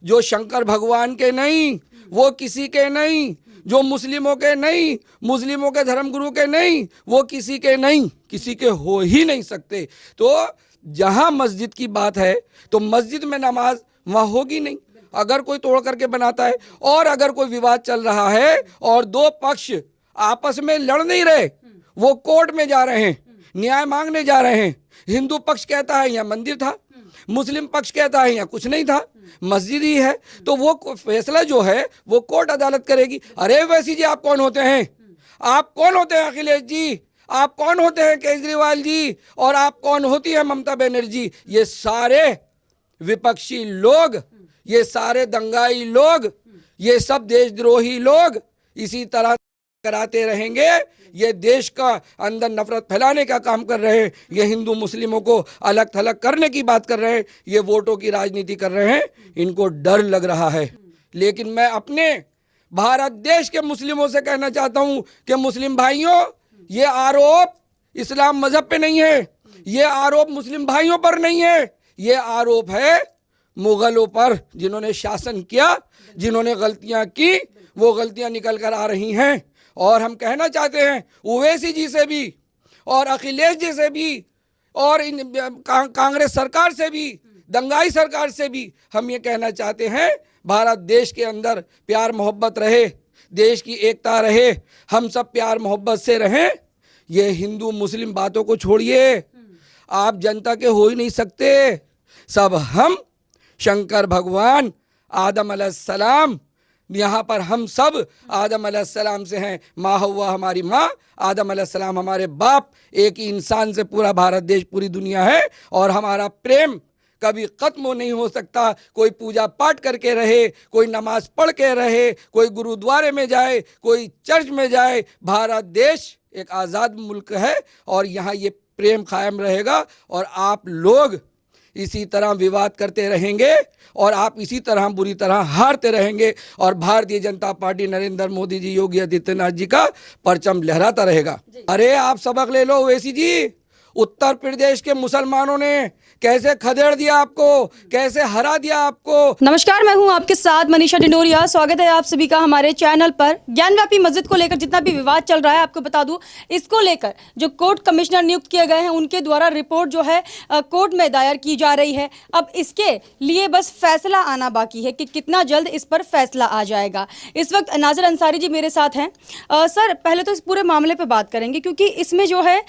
जो शंकर भगवान के नहीं, वो किसी के नहीं, जो मुस्लिमों के नहीं, मुस्लिमों के धर्मगुरु के नहीं, वो किसी के नहीं, किसी के हो ही नहीं सकते। तो जहां मस्जिद की बात है तो मस्जिद में नमाज वहां होगी नहीं अगर कोई तोड़ करके बनाता है। और अगर कोई विवाद चल रहा है और दो पक्ष आपस में लड़ नहीं रहे, वो कोर्ट में जा रहे हैं, न्याय मांगने जा रहे हैं, हिंदू पक्ष कहता है यहाँ मंदिर था, मुस्लिम पक्ष कहता है यहाँ कुछ नहीं था, मस्जिद ही है, तो वो फैसला जो है वो कोर्ट अदालत करेगी। अरे वैसी जी आप कौन होते हैं? आप कौन होते हैं अखिलेश जी? आप कौन होते हैं केजरीवाल जी? और आप कौन होती है ममता बनर्जी? ये सारे विपक्षी लोग, ये सारे दंगाई लोग, ये सब देशद्रोही लोग इसी तरह कराते रहेंगे। ये देश का अंदर नफरत फैलाने का काम कर रहे हैं, ये हिंदू मुस्लिमों को अलग थलग करने की बात कर रहे हैं, ये वोटों की राजनीति कर रहे हैं। इनको डर लग रहा है। लेकिन मैं अपने भारत देश के मुस्लिमों से कहना चाहता हूं कि मुस्लिम भाइयों, ये आरोप इस्लाम मजहब पे नहीं है, ये आरोप मुस्लिम भाइयों पर नहीं है, ये आरोप है मुगलों पर, जिन्होंने शासन किया, जिन्होंने गलतियां की, वो गलतियां निकल कर आ रही हैं। और हम कहना चाहते हैं ओवैसी जी से भी और अखिलेश जी से भी और कांग्रेस सरकार से भी, दंगाई सरकार से भी हम ये कहना चाहते हैं, भारत देश के अंदर प्यार मोहब्बत रहे, देश की एकता रहे, हम सब प्यार मोहब्बत से रहें। ये हिंदू मुस्लिम बातों को छोड़िए, आप जनता के हो ही नहीं सकते। सब हम शंकर भगवान, आदम अलैहिस्सलाम, यहाँ पर हम सब आदम अलैहिस्सलाम से हैं। माँ हव्वा हमारी माँ, आदम अलैहिस्सलाम हमारे बाप, एक ही इंसान से पूरा भारत देश, पूरी दुनिया है। और हमारा प्रेम कभी ख़त्म नहीं हो सकता। कोई पूजा पाठ करके रहे, कोई नमाज पढ़ के रहे, कोई गुरुद्वारे में जाए, कोई चर्च में जाए, भारत देश एक आज़ाद मुल्क है और यहाँ ये प्रेम कायम रहेगा। और आप लोग इसी तरह विवाद करते रहेंगे और आप इसी तरह बुरी तरह हारते रहेंगे और भारतीय जनता पार्टी, नरेंद्र मोदी जी, योगी आदित्यनाथ जी का परचम लहराता रहेगा। अरे आप सबक ले लो ओवैसी जी, उत्तर प्रदेश के मुसलमानों ने कैसे खदेड़ दिया आपको, कैसे हरा दिया आपको। नमस्कार, मैं हूं आपके साथ मनीषा डिंडोरिया। स्वागत है आप सभी का हमारे चैनल पर। ज्ञानव्यापी मस्जिद को लेकर जितना भी विवाद चल रहा है, आपको बता दूं, इसको लेकर जो कोर्ट कमिश्नर नियुक्त किए गए हैं, उनके द्वारा रिपोर्ट जो है कोर्ट में दायर की जा रही है। अब इसके लिए बस फैसला आना बाकी है कि कितना जल्द इस पर फैसला आ जाएगा। इस वक्त नाज़िर अंसारी जी मेरे साथ हैं। सर, पहले तो इस पूरे मामले पर बात करेंगे, क्योंकि इसमें जो है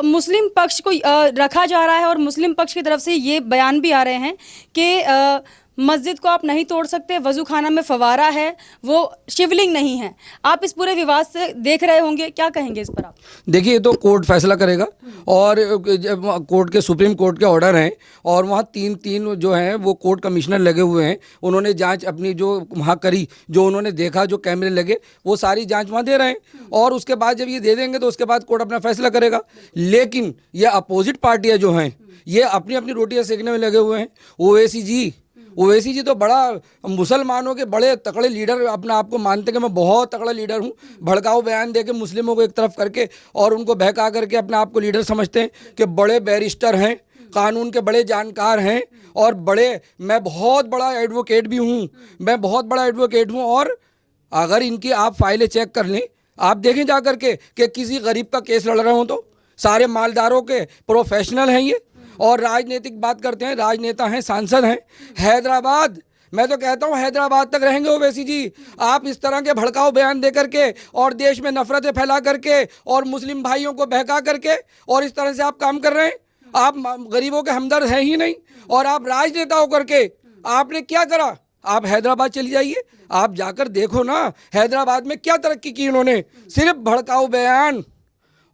मुस्लिम पक्ष को रखा जा रहा है और मुस्लिम पक्ष की तरफ से ये बयान भी आ रहे हैं कि मस्जिद को आप नहीं तोड़ सकते, वजू खाना में फवारा है, वो शिवलिंग नहीं है। आप इस पूरे विवाद से देख रहे होंगे, क्या कहेंगे इस पर आप? देखिए, ये तो कोर्ट फैसला करेगा और कोर्ट के, सुप्रीम कोर्ट के ऑर्डर हैं और वहाँ तीन जो हैं वो कोर्ट कमिश्नर लगे हुए हैं। उन्होंने जांच अपनी जो वहाँ करी, जो उन्होंने देखा, जो कैमरे लगे, वो सारी जांच वहाँ दे रहे हैं और उसके बाद जब ये दे देंगे तो उसके बाद कोर्ट अपना फैसला करेगा। लेकिन ये अपोजिट पार्टियाँ जो हैं ये अपनी अपनी रोटियाँ सेकने में लगे हुए हैं। ओवैसी जी तो बड़ा मुसलमानों के बड़े तगड़े लीडर अपना आपको मानते कि मैं बहुत तगड़ा लीडर हूँ, भड़काऊ बयान देके मुस्लिमों को एक तरफ करके और उनको बहका करके अपना आप को लीडर समझते हैं कि बड़े बैरिस्टर हैं, कानून के बड़े जानकार हैं और मैं बहुत बड़ा एडवोकेट भी हूँ, मैं बहुत बड़ा एडवोकेट हूँ। और अगर इनकी आप फाइलें चेक कर लें, आप देखें जा करके कि किसी गरीब का केस लड़ रहे हो तो सारे मालदारों के प्रोफेशनल हैं ये। और राजनीतिक बात करते हैं, राजनेता हैं, सांसद हैं। हैदराबाद, मैं तो कहता हूँ हैदराबाद तक रहेंगे ओवैसी जी। आप इस तरह के भड़काऊ बयान दे करके और देश में नफरतें फैला करके और मुस्लिम भाइयों को बहका करके और इस तरह से आप काम कर रहे हैं। आप गरीबों के हमदर्द हैं ही नहीं और आप राजनेता होकर के आपने क्या करा? आप हैदराबाद चली जाइए, आप जाकर देखो ना हैदराबाद में क्या तरक्की की इन्होंने। सिर्फ भड़काऊ बयान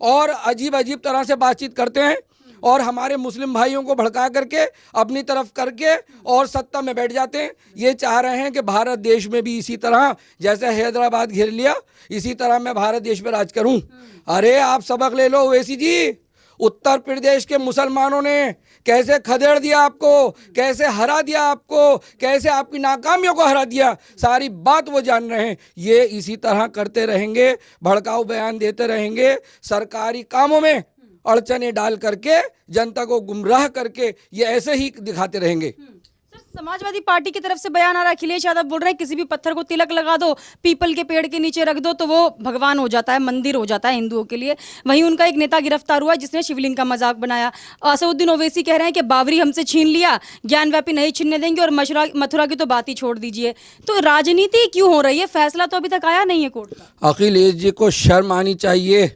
और अजीब अजीब तरह से बातचीत करते हैं और हमारे मुस्लिम भाइयों को भड़का करके अपनी तरफ करके और सत्ता में बैठ जाते हैं। ये चाह रहे हैं कि भारत देश में भी इसी तरह, जैसे हैदराबाद घेर लिया, इसी तरह मैं भारत देश में राज करूं। अरे आप सबक ले लो ओवैसी जी, उत्तर प्रदेश के मुसलमानों ने कैसे खदेड़ दिया आपको, कैसे हरा दिया आपको, कैसे आपकी नाकामियों को हरा दिया, सारी बात वो जान रहे हैं। ये इसी तरह करते रहेंगे, भड़काऊ बयान देते रहेंगे, सरकारी कामों में अड़चने डाल करके जनता को गुमराह करके ये ऐसे ही दिखाते रहेंगे। सर, समाजवादी पार्टी की तरफ से बयान आ रहा है, अखिलेश यादव बोल रहे हैं किसी भी पत्थर को तिलक लगा दो, पीपल के पेड़ के नीचे रख दो तो वो भगवान हो जाता है, मंदिर हो जाता है हिंदुओं के लिए। वहीं उनका एक नेता गिरफ्तार हुआ जिसने शिवलिंग का मजाक बनाया। असदुद्दीन ओवैसी कह रहे हैं कि बाबरी हमसे छीन लिया, ज्ञानव्यापी नहीं छीनने देंगे, और मथुरा की तो बात ही छोड़ दीजिए। तो राजनीति क्यों हो रही है? फैसला तो अभी तक आया नहीं है कोर्ट का। अखिलेश जी को शर्म आनी चाहिए,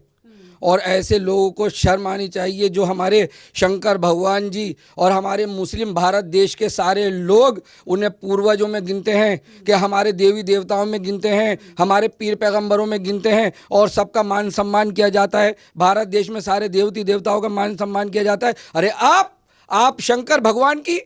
और ऐसे लोगों को शर्म आनी चाहिए जो हमारे शंकर भगवान जी और हमारे मुस्लिम भारत देश के सारे लोग उन्हें पूर्वजों में गिनते हैं, कि हमारे देवी देवताओं में गिनते हैं, हमारे पीर पैगंबरों में गिनते हैं, और सबका मान सम्मान किया जाता है। भारत देश में सारे देवती देवताओं का मान सम्मान किया जाता है। अरे आप शंकर भगवान की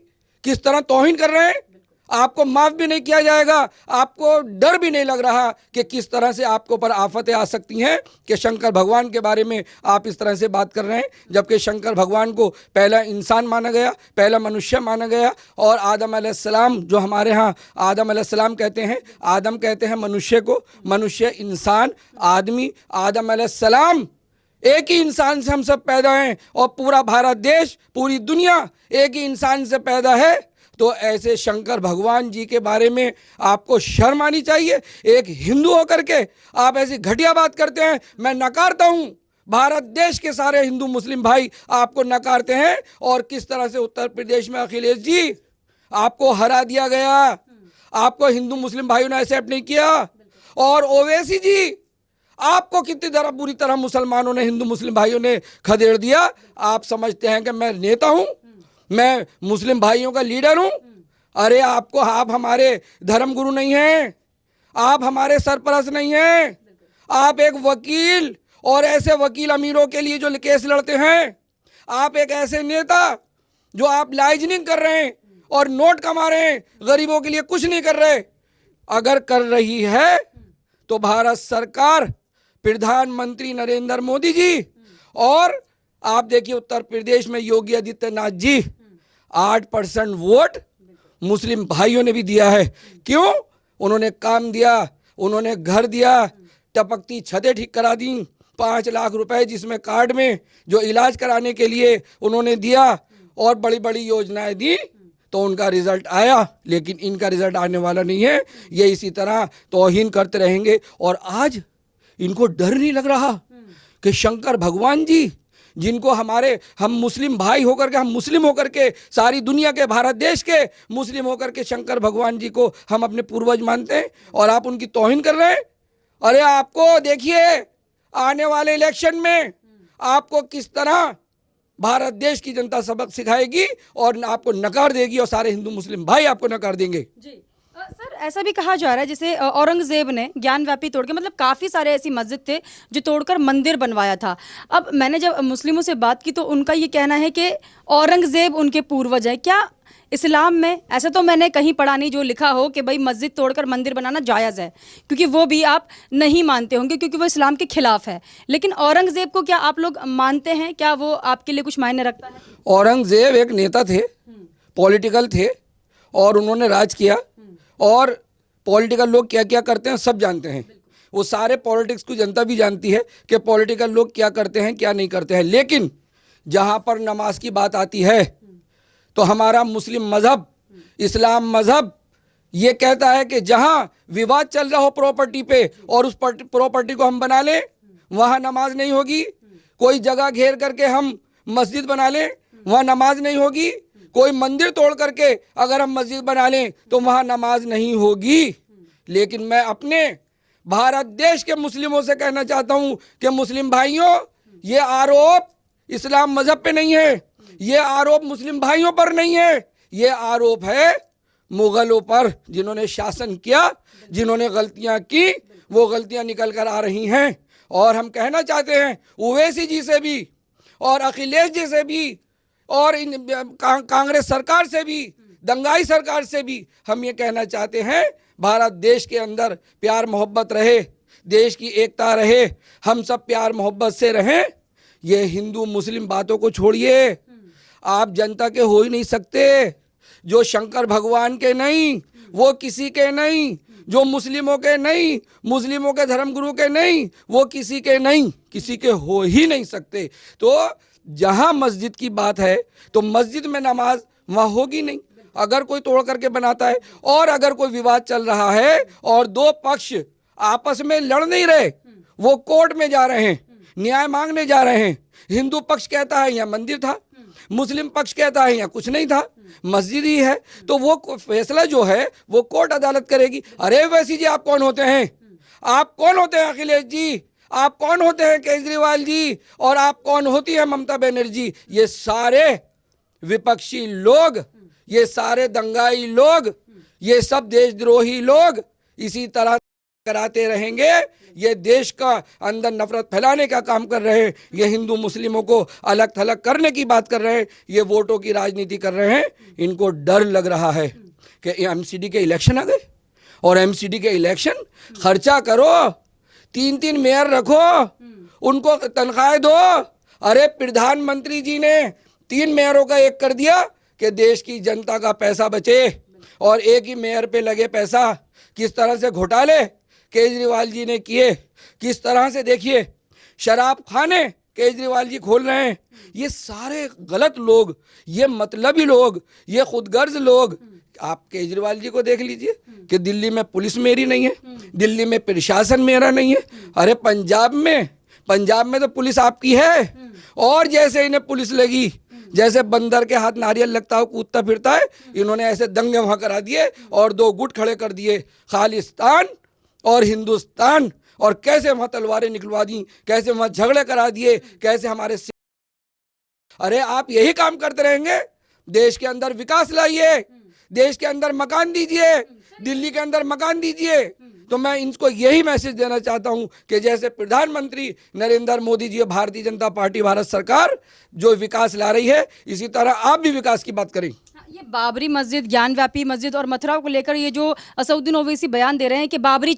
किस तरह तौहीन कर रहे हैं? आपको माफ भी नहीं किया जाएगा, आपको डर भी नहीं लग रहा कि किस तरह से आपके ऊपर आफतें आ सकती हैं कि शंकर भगवान के बारे में आप इस तरह से बात कर रहे हैं, जबकि शंकर भगवान को पहला इंसान माना गया, पहला मनुष्य माना गया। और आदम अलैहिस्सलाम, जो हमारे यहाँ आदम अलैहिस्सलाम कहते हैं, आदम कहते हैं मनुष्य को, मनुष्य इंसान आदमी, आदम अलैहिस्सलाम एक ही इंसान से हम सब पैदा हैं, और पूरा भारत देश पूरी दुनिया एक ही इंसान से पैदा है। तो ऐसे शंकर भगवान जी के बारे में आपको शर्म आनी चाहिए। एक हिंदू होकर के आप ऐसी घटिया बात करते हैं। मैं नकारता हूं, भारत देश के सारे हिंदू मुस्लिम भाई आपको नकारते हैं। और किस तरह से उत्तर प्रदेश में अखिलेश जी आपको हरा दिया गया, आपको हिंदू मुस्लिम भाइयों ने एक्सेप्ट नहीं किया। और ओवैसी जी आपको कितनी तरह बुरी तरह मुसलमानों ने, हिंदू मुस्लिम भाइयों ने खदेड़ दिया। आप समझते हैं कि मैं नेता हूं, मैं मुस्लिम भाइयों का लीडर हूं। अरे आप हमारे धर्म गुरु नहीं हैं, आप हमारे सरपरस्त नहीं हैं, आप एक वकील, और ऐसे वकील अमीरों के लिए जो केस लड़ते हैं। आप एक ऐसे नेता जो आप लाइजनिंग कर रहे हैं और नोट कमा रहे हैं, गरीबों के लिए कुछ नहीं कर रहे। अगर कर रही है तो भारत सरकार, प्रधानमंत्री नरेंद्र मोदी जी, और आप देखिए उत्तर प्रदेश में योगी आदित्यनाथ जी 8% वोट मुस्लिम भाइयों ने भी दिया है। क्यों? उन्होंने काम दिया, उन्होंने घर दिया, टपकती छतें ठीक करा दी, 5 लाख रुपए जिसमें कार्ड में जो इलाज कराने के लिए उन्होंने दिया, और बड़ी बड़ी योजनाएं दी। तो उनका रिजल्ट आया, लेकिन इनका रिजल्ट आने वाला नहीं है। ये इसी तरह तौहीन करते रहेंगे। और आज इनको डर नहीं लग रहा कि शंकर भगवान जी, जिनको हम मुस्लिम भाई होकर के, हम मुस्लिम होकर के, सारी दुनिया के, भारत देश के मुस्लिम होकर के शंकर भगवान जी को हम अपने पूर्वज मानते हैं, और आप उनकी तौहीन कर रहे हैं। अरे आपको देखिए आने वाले इलेक्शन में आपको किस तरह भारत देश की जनता सबक सिखाएगी और आपको नकार देगी, और सारे हिंदू मुस्लिम भाई आपको नकार देंगे। जी सर, ऐसा भी कहा जा रहा है जैसे औरंगजेब ने ज्ञानव्यापी तोड़ के, मतलब काफ़ी सारे ऐसी मस्जिद थे जो तोड़कर मंदिर बनवाया था। अब मैंने जब मुस्लिमों से बात की तो उनका ये कहना है कि औरंगजेब उनके पूर्वज है। क्या इस्लाम में ऐसा तो मैंने कहीं पढ़ा नहीं जो लिखा हो कि भाई मस्जिद तोड़कर मंदिर बनाना जायज़ है, क्योंकि वो भी आप नहीं मानते होंगे क्योंकि वो इस्लाम के खिलाफ है। लेकिन औरंगजेब को क्या आप लोग मानते हैं? क्या वो आपके लिए कुछ मायने रखता है? औरंगजेब एक नेता थे, पॉलिटिकल थे, और उन्होंने राज किया। और पॉलिटिकल लोग क्या क्या करते हैं सब जानते हैं। वो सारे पॉलिटिक्स को जनता भी जानती है कि पॉलिटिकल लोग क्या करते हैं क्या नहीं करते हैं। लेकिन जहाँ पर नमाज की बात आती है तो हमारा मुस्लिम मज़हब, इस्लाम मज़हब ये कहता है कि जहाँ विवाद चल रहा हो प्रॉपर्टी पे और उस प्रॉपर्टी को हम बना लें, वहाँ नमाज नहीं होगी। कोई जगह घेर करके हम मस्जिद बना लें, वहाँ नमाज नहीं होगी। कोई मंदिर तोड़ करके अगर हम मस्जिद बना लें तो वहाँ नमाज नहीं होगी। लेकिन मैं अपने भारत देश के मुस्लिमों से कहना चाहता हूँ कि मुस्लिम भाइयों, ये आरोप इस्लाम मज़हब पे नहीं है, ये आरोप मुस्लिम भाइयों पर नहीं है, ये आरोप है मुगलों पर, जिन्होंने शासन किया, जिन्होंने गलतियाँ की, वो गलतियाँ निकल कर आ रही हैं। और हम कहना चाहते हैं ओवैसी जी से भी और अखिलेश जी से भी और इन कांग्रेस सरकार से भी, दंगाई सरकार से भी हम ये कहना चाहते हैं भारत देश के अंदर प्यार मोहब्बत रहे, देश की एकता रहे, हम सब प्यार मोहब्बत से रहें। ये हिंदू मुस्लिम बातों को छोड़िए, आप जनता के हो ही नहीं सकते। जो शंकर भगवान के नहीं, वो किसी के नहीं, जो मुस्लिमों के नहीं, मुस्लिमों के धर्मगुरु के नहीं, वो किसी के नहीं, किसी के हो ही नहीं सकते। तो जहाँ मस्जिद की बात है तो मस्जिद में नमाज वहाँ होगी नहीं। अगर कोई तोड़ करके बनाता है और अगर कोई विवाद चल रहा है और दो पक्ष आपस में लड़ नहीं रहे, वो कोर्ट में जा रहे हैं, न्याय मांगने जा रहे हैं, हिंदू पक्ष कहता है यहाँ मंदिर था, मुस्लिम पक्ष कहता है यहाँ कुछ नहीं था, मस्जिद ही है, तो वो फैसला जो है वो कोर्ट अदालत करेगी। अरे वैसी जी आप कौन होते हैं? आप कौन होते हैं अखिलेश जी? आप कौन होते हैं केजरीवाल जी? और आप कौन होती है ममता बनर्जी? ये सारे विपक्षी लोग, ये सारे दंगाई लोग, ये सब देशद्रोही लोग इसी तरह कराते रहेंगे। ये देश का अंदर नफरत फैलाने का काम कर रहे हैं, ये हिंदू मुस्लिमों को अलग थलग करने की बात कर रहे हैं, ये वोटों की राजनीति कर रहे हैं। इनको डर लग रहा है कि एमसीडी के इलेक्शन आ गए और एमसीडी के इलेक्शन खर्चा करो, 3-3 मेयर रखो, उनको तनख्वाहें दो। अरे प्रधानमंत्री जी ने 3 मेयरों का एक कर दिया कि देश की जनता का पैसा बचे, और एक ही मेयर पे लगे पैसा। किस तरह से घोटाले केजरीवाल जी ने किए, किस तरह से देखिए शराब खाने केजरीवाल जी खोल रहे हैं। ये सारे गलत लोग, ये मतलबी लोग, ये खुदगर्ज लोग। आप केजरीवाल जी को देख लीजिए कि दिल्ली में पुलिस मेरी नहीं है, दिल्ली में प्रशासन मेरा नहीं है। अरे पंजाब में तो पुलिस आपकी है, और जैसे इन्हें पुलिस लगी, जैसे बंदर के हाथ नारियल लगता हो कूदता फिरता है, इन्होंने ऐसे दंगे वहां करा दिए और 2 गुट खड़े कर दिए, खालिस्तान और हिंदुस्तान। और कैसे वहां तलवारें निकलवा दी, कैसे वहां झगड़े करा दिए, कैसे हमारे। अरे आप यही काम करते रहेंगे? देश के अंदर विकास लाइए, देश के अंदर मकान दीजिए, दिल्ली के अंदर मकान दीजिए। तो मैं इनको यही मैसेज देना चाहता हूं कि जैसे प्रधानमंत्री नरेंद्र मोदी जी, भारतीय जनता पार्टी भारत सरकार जो विकास ला रही है, इसी तरह आप भी विकास की बात करें। ये बाबरी मस्जिद, ज्ञानव्यापी मस्जिद और मथुरा को लेकर ये जो असदुद्दीन ओवैसी बयान दे रहे हैं कि बाबरी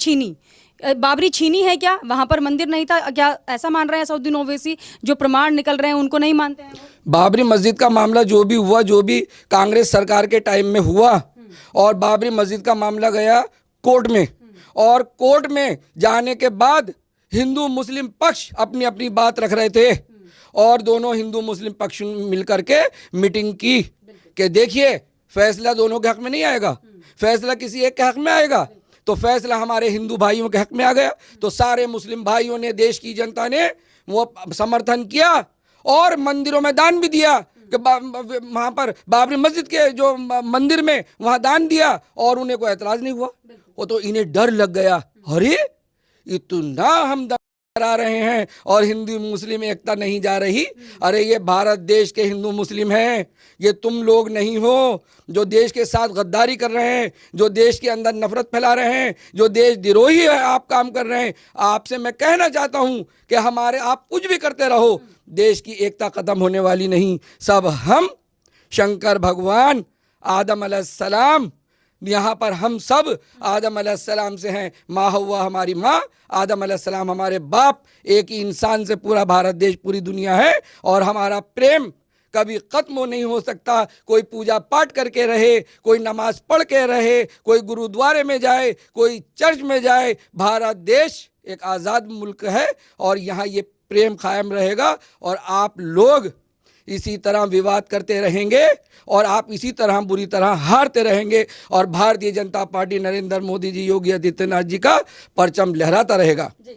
छीनी है, क्या वहां पर मंदिर नहीं था क्या? ऐसा मान रहे हैं असदुद्दीन ओवैसी? जो प्रमाण निकल रहे हैं उनको नहीं मानते हैं वो? बाबरी मस्जिद का मामला जो भी हुआ, जो भी कांग्रेस सरकार के टाइम में हुआ, और बाबरी मस्जिद का मामला गया कोर्ट में, और कोर्ट में जाने के बाद हिंदू मुस्लिम पक्ष अपनी अपनी बात रख रहे थे, और दोनों हिंदू मुस्लिम पक्ष मिलकर के मीटिंग की कि देखिए फैसला दोनों के हक में नहीं आएगा, फैसला किसी एक के हक में आएगा। तो फैसला हमारे हिंदू भाइयों के हक में आ गया, तो सारे मुस्लिम भाइयों ने, देश की जनता ने वो समर्थन किया और मंदिरों में दान भी दिया कि वहां पर बाबरी मस्जिद के जो मंदिर में वहां दान दिया, और उन्हें कोई एतराज नहीं हुआ। वो तो इन्हें डर लग गया, अरे इतना हम करा रहे हैं और हिंदू मुस्लिम एकता नहीं जा रही। अरे ये भारत देश के हिंदू मुस्लिम हैं, ये तुम लोग नहीं हो जो देश के साथ गद्दारी कर रहे हैं, जो देश के अंदर नफरत फैला रहे हैं, जो देश द्रोही है आप काम कर रहे हैं। आपसे मैं कहना चाहता हूं कि हमारे आप कुछ भी करते रहो, देश की एकता खत्म होने वाली नहीं। सब हम शंकर भगवान आदम अलैहिस्सलाम, यहाँ पर हम सब आदम अलैहिस्सलाम से हैं। माँ हव्वा हमारी माँ, आदम अलैहिस्सलाम हमारे बाप, एक ही इंसान से पूरा भारत देश, पूरी दुनिया है। और हमारा प्रेम कभी खत्म नहीं हो सकता। कोई पूजा पाठ करके रहे, कोई नमाज पढ़ के रहे, कोई गुरुद्वारे में जाए, कोई चर्च में जाए, भारत देश एक आज़ाद मुल्क है और यहाँ ये प्रेम कायम रहेगा। और आप लोग इसी तरह विवाद करते रहेंगे और आप इसी तरह बुरी तरह हारते रहेंगे, और भारतीय जनता पार्टी नरेंद्र मोदी जी, योगी आदित्यनाथ जी का परचम लहराता रहेगा।